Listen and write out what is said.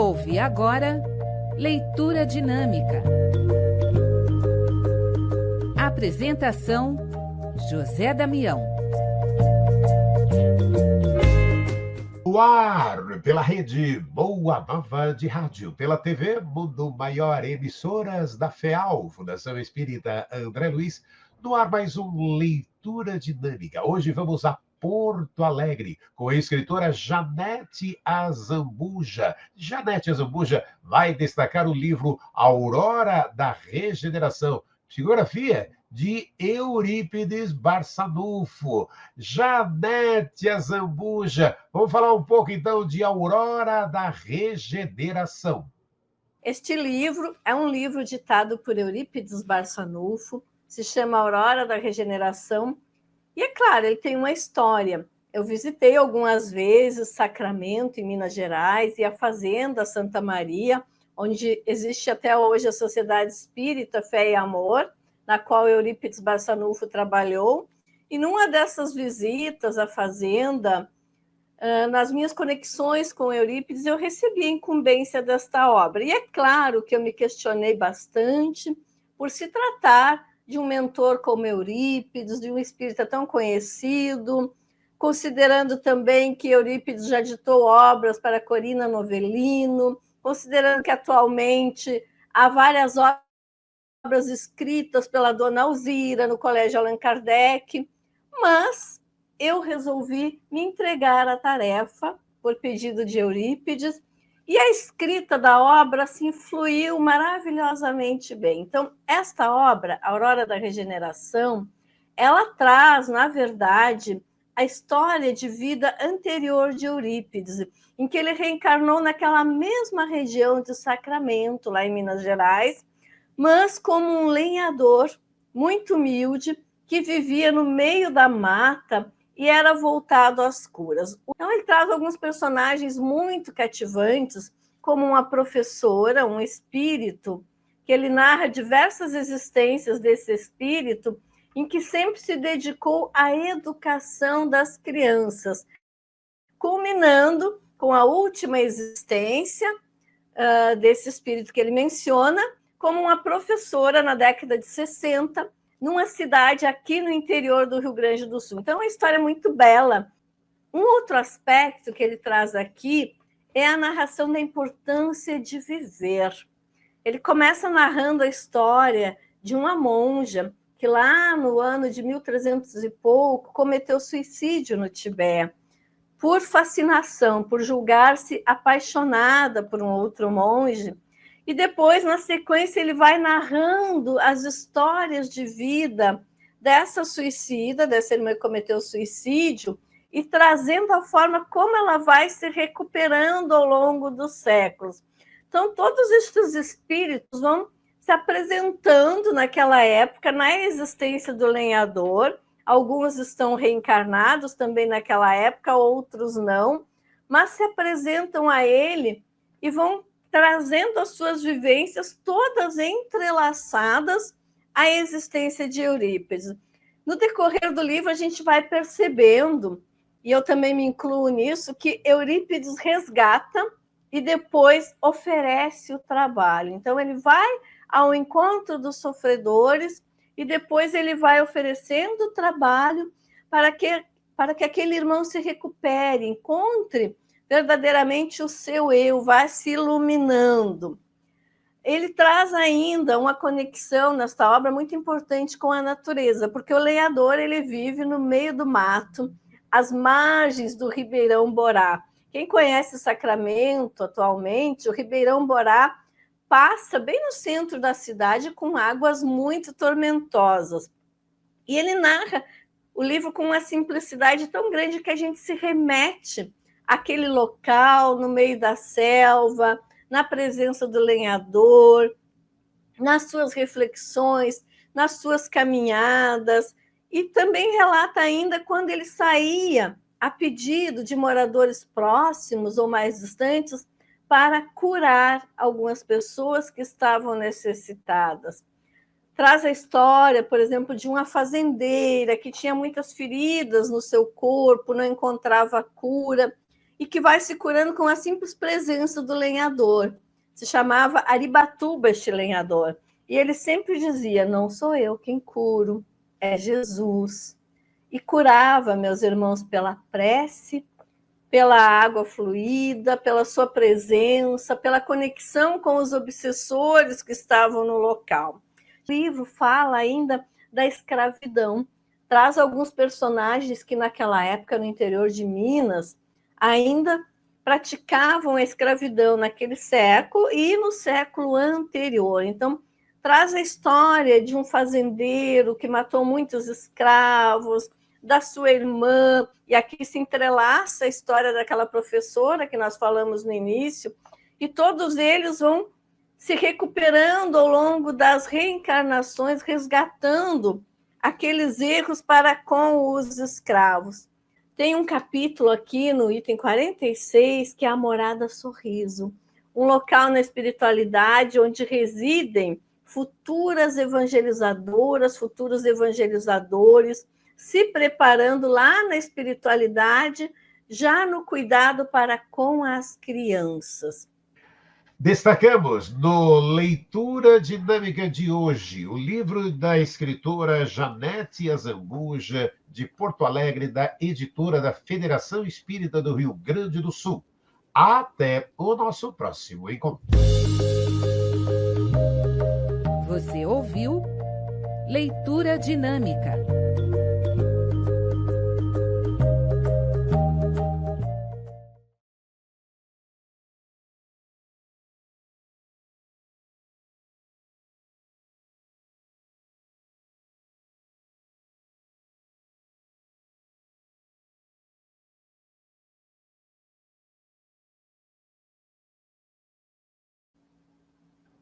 ouve agora Leitura Dinâmica. Apresentação: José Damião. No ar, pela rede Boa Nova de Rádio, pela TV Mundo Maior, emissoras da FEAL, Fundação Espírita André Luiz. No ar mais um Leitura Dinâmica. Hoje vamos a Porto Alegre, com a escritora Janete Azambuja. Janete Azambuja vai destacar o livro Aurora da Regeneração, psicografia de Eurípides Barçanufo. Janete Azambuja, vamos falar um pouco então de Aurora da Regeneração. Este livro é um livro ditado por Eurípides Barçanufo, se chama Aurora da Regeneração, e é claro, ele tem uma história. Eu visitei algumas vezes Sacramento, em Minas Gerais, e a Fazenda Santa Maria, onde existe até hoje a Sociedade Espírita Fé e Amor, na qual Eurípides Barçanufo trabalhou. E numa dessas visitas à fazenda, nas minhas conexões com Eurípides, eu recebi a incumbência desta obra. E é claro que eu me questionei bastante por se tratar de um mentor como Eurípides, de um espírita tão conhecido, considerando também que Eurípides já ditou obras para Corina Novellino, considerando que atualmente há várias obras escritas pela dona Alzira no Colégio Allan Kardec, mas eu resolvi me entregar à tarefa por pedido de Eurípides, e a escrita da obra assim fluiu maravilhosamente bem. Então, esta obra, Aurora da Regeneração, ela traz, na verdade, a história de vida anterior de Eurípides, em que ele reencarnou naquela mesma região de Sacramento, lá em Minas Gerais, mas como um lenhador muito humilde, que vivia no meio da mata e era voltado às curas. Então, ele traz alguns personagens muito cativantes, como uma professora, um espírito, que ele narra diversas existências desse espírito, em que sempre se dedicou à educação das crianças, culminando com a última existência desse espírito que ele menciona, como uma professora na década de 60, numa cidade aqui no interior do Rio Grande do Sul. Então, é uma história muito bela. Um outro aspecto que ele traz aqui é a narração da importância de viver. Ele começa narrando a história de uma monja que lá no ano de 1300 e pouco cometeu suicídio no Tibete, por fascinação, por julgar-se apaixonada por um outro monge. E depois, na sequência, ele vai narrando as histórias de vida dessa suicida, dessa irmã que cometeu suicídio, e trazendo a forma como ela vai se recuperando ao longo dos séculos. Então, todos estes espíritos vão se apresentando naquela época, na existência do lenhador. Alguns estão reencarnados também naquela época, outros não, mas se apresentam a ele e vão trazendo as suas vivências todas entrelaçadas à existência de Eurípides. No decorrer do livro, a gente vai percebendo, e eu também me incluo nisso, que Eurípides resgata e depois oferece o trabalho. Então, ele vai ao encontro dos sofredores e depois ele vai oferecendo o trabalho para que aquele irmão se recupere, encontre verdadeiramente o seu eu, vai se iluminando. Ele traz ainda uma conexão nesta obra muito importante com a natureza, porque o lenhador ele vive no meio do mato, às margens do Ribeirão Borá. Quem conhece Sacramento atualmente, o Ribeirão Borá passa bem no centro da cidade com águas muito tormentosas. E ele narra o livro com uma simplicidade tão grande que a gente se remete àquele local, no meio da selva, na presença do lenhador, nas suas reflexões, nas suas caminhadas, e também relata ainda quando ele saía a pedido de moradores próximos ou mais distantes para curar algumas pessoas que estavam necessitadas. Traz a história, por exemplo, de uma fazendeira que tinha muitas feridas no seu corpo, não encontrava cura, e que vai se curando com a simples presença do lenhador. Se chamava Aribatuba este lenhador. E ele sempre dizia, não sou eu quem curo, é Jesus. E curava, meus irmãos, pela prece, pela água fluída, pela sua presença, pela conexão com os obsessores que estavam no local. O livro fala ainda da escravidão, traz alguns personagens que naquela época, no interior de Minas, ainda praticavam a escravidão naquele século e no século anterior. Então, traz a história de um fazendeiro que matou muitos escravos, da sua irmã, e aqui se entrelaça a história daquela professora que nós falamos no início, e todos eles vão se recuperando ao longo das reencarnações, resgatando aqueles erros para com os escravos. Tem um capítulo aqui no item 46, que é a Morada Sorriso, um local na espiritualidade onde residem futuras evangelizadoras, futuros evangelizadores, se preparando lá na espiritualidade, já no cuidado para com as crianças. Destacamos no Leitura Dinâmica de hoje o livro da escritora Janete Azambuja, de Porto Alegre, da editora da Federação Espírita do Rio Grande do Sul. Até o nosso próximo encontro. Você ouviu Leitura Dinâmica.